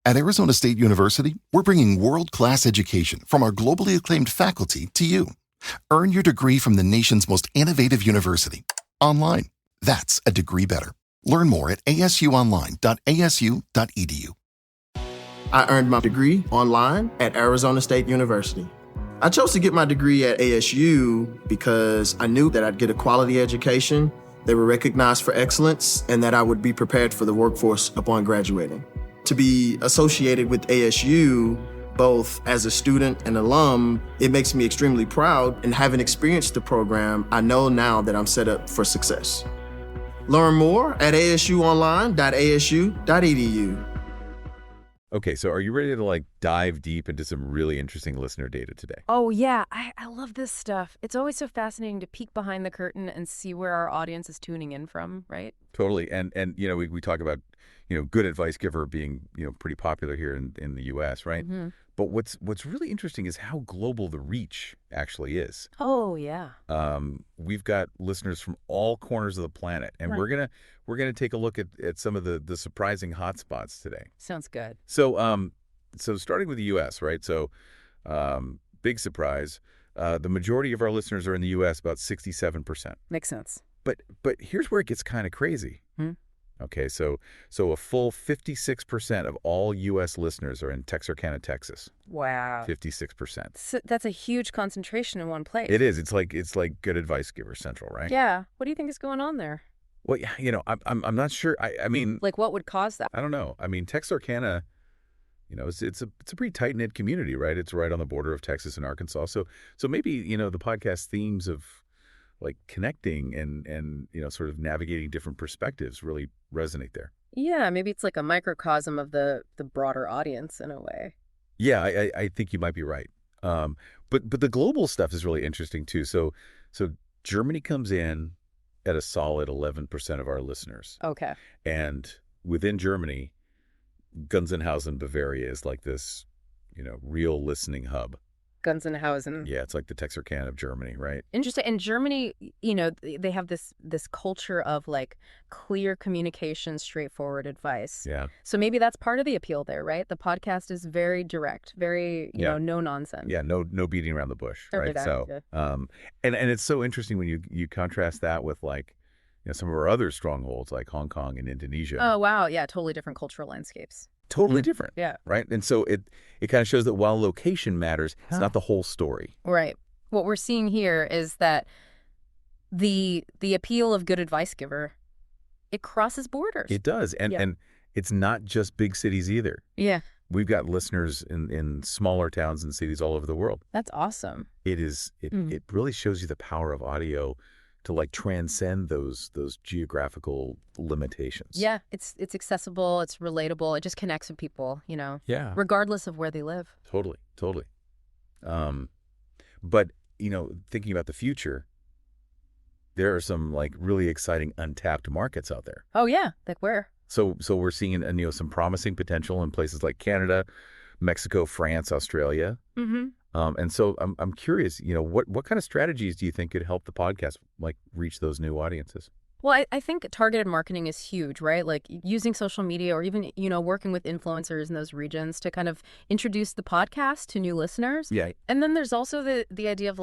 At Arizona State University, we're bringing world-class education from our globally acclaimed faculty to you. Earn your degree from the nation's most innovative university. Online. That's a degree better. Learn more at asuonline.asu.edu. I earned my degree online at Arizona State University. I chose to get my degree at ASU because I knew that I'd get a quality education, they were recognized for excellence, and that I would be prepared for the workforce upon graduating. To be associated with ASU, both as a student and alum, it makes me extremely proud, and having experienced the program, I know now that I'm set up for success. Learn more at asuonline.asu.edu. Okay, so are you ready to dive deep into some really interesting listener data today? Oh, yeah. I love this stuff. It's always so fascinating to peek behind the curtain and see where our audience is tuning in from, right? Totally. And we talk about, good advice giver being, pretty popular here in the U.S., right? Mm-hmm. But what's really interesting is how global the reach actually is. Oh, yeah. We've got listeners from all corners of the planet, and Right. we're gonna take a look at some of the surprising hotspots today. Sounds good. So starting with the U.S., right? So big surprise, the majority of our listeners are in the U.S., about 67%. Makes sense. But here's where it gets kind of crazy. Hmm? Okay, so a full 56% of all U.S. listeners are in Texarkana, Texas. Wow. 56%. So that's a huge concentration in one place. It is. It's like Good Advice Giver Central, right? Yeah. What do you think is going on there? Well, I'm not sure. I mean, What would cause that? I don't know. I mean, Texarkana, it's a pretty tight knit community, right? It's right on the border of Texas and Arkansas. So maybe the podcast themes of connecting and sort of navigating different perspectives really resonate there. Yeah, maybe it's like a microcosm of the broader audience in a way. Yeah, I think you might be right. But the global stuff is really interesting too. So Germany comes in at a solid 11% of our listeners. Okay. And within Germany, Gunzenhausen, Bavaria is like this, real listening hub. Gunzenhausen. Yeah, it's like the Texarkana of Germany, right? Interesting. In Germany, they have this culture of clear communication, straightforward advice. Yeah. So maybe that's part of the appeal there, right? The podcast is very direct, very, no nonsense. Yeah, no beating around the bush, right? That, So, yeah. And it's so interesting when you contrast that with some of our other strongholds like Hong Kong and Indonesia. Oh, wow. Yeah, totally different cultural landscapes. Totally different. Yeah. Right? And so it kind of shows that while location matters, it's not the whole story. Right. What we're seeing here is that the appeal of Good Advice Giver, it crosses borders. It does. And it's not just big cities either. Yeah. We've got listeners in smaller towns and cities all over the world. That's awesome. It really shows you the power of audio to transcend those geographical limitations. Yeah, it's accessible, it's relatable, it just connects with people, Yeah. regardless of where they live. Totally. But, thinking about the future, there are some really exciting untapped markets out there. Oh yeah, where? So we're seeing some promising potential in places like Canada, Mexico, France, Australia. Mm-hmm. And so I'm curious, what kind of strategies do you think could help the podcast reach those new audiences? Well, I think targeted marketing is huge, right? Using social media or even, working with influencers in those regions to kind of introduce the podcast to new listeners. Yeah. And then there's also the idea of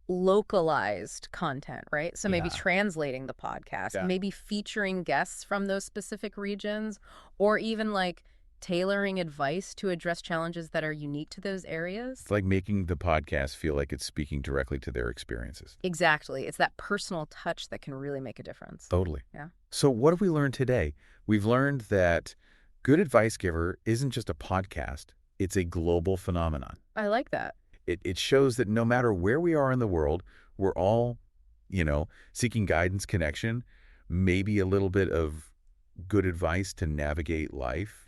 localized content, right? So maybe translating the podcast, maybe featuring guests from those specific regions, or even tailoring advice to address challenges that are unique to those areas. It's like making the podcast feel like it's speaking directly to their experiences. Exactly. It's that personal touch that can really make a difference. Totally. Yeah. So what have we learned today? We've learned that Good Advice Giver isn't just a podcast. It's a global phenomenon. I like that. It shows that no matter where we are in the world, we're all, seeking guidance, connection, maybe a little bit of good advice to navigate life.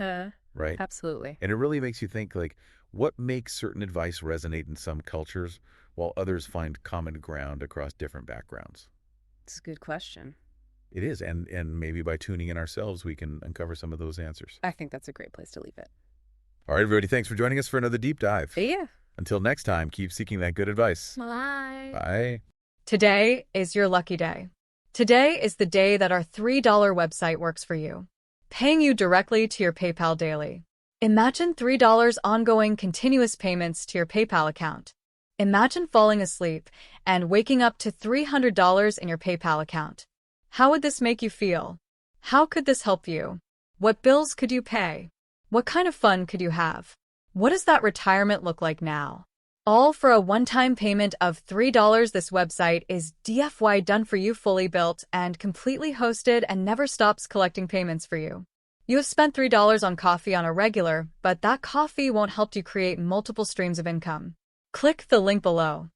Right? Absolutely. And it really makes you think, what makes certain advice resonate in some cultures while others find common ground across different backgrounds? It's a good question. It is. And maybe by tuning in ourselves, we can uncover some of those answers. I think that's a great place to leave it. All right, everybody. Thanks for joining us for another deep dive. Yeah. Until next time, keep seeking that good advice. Bye. Bye. Today is your lucky day. Today is the day that our $3 website works for you, paying you directly to your PayPal daily. Imagine $3 ongoing continuous payments to your PayPal account. Imagine falling asleep and waking up to $300 in your PayPal account. How would this make you feel? How could this help you? What bills could you pay? What kind of fun could you have? What does that retirement look like now? All for a one-time payment of $3. This website is DFY done for you, fully built and completely hosted, and never stops collecting payments for you. You have spent $3 on coffee on a regular, but that coffee won't help you create multiple streams of income. Click the link below.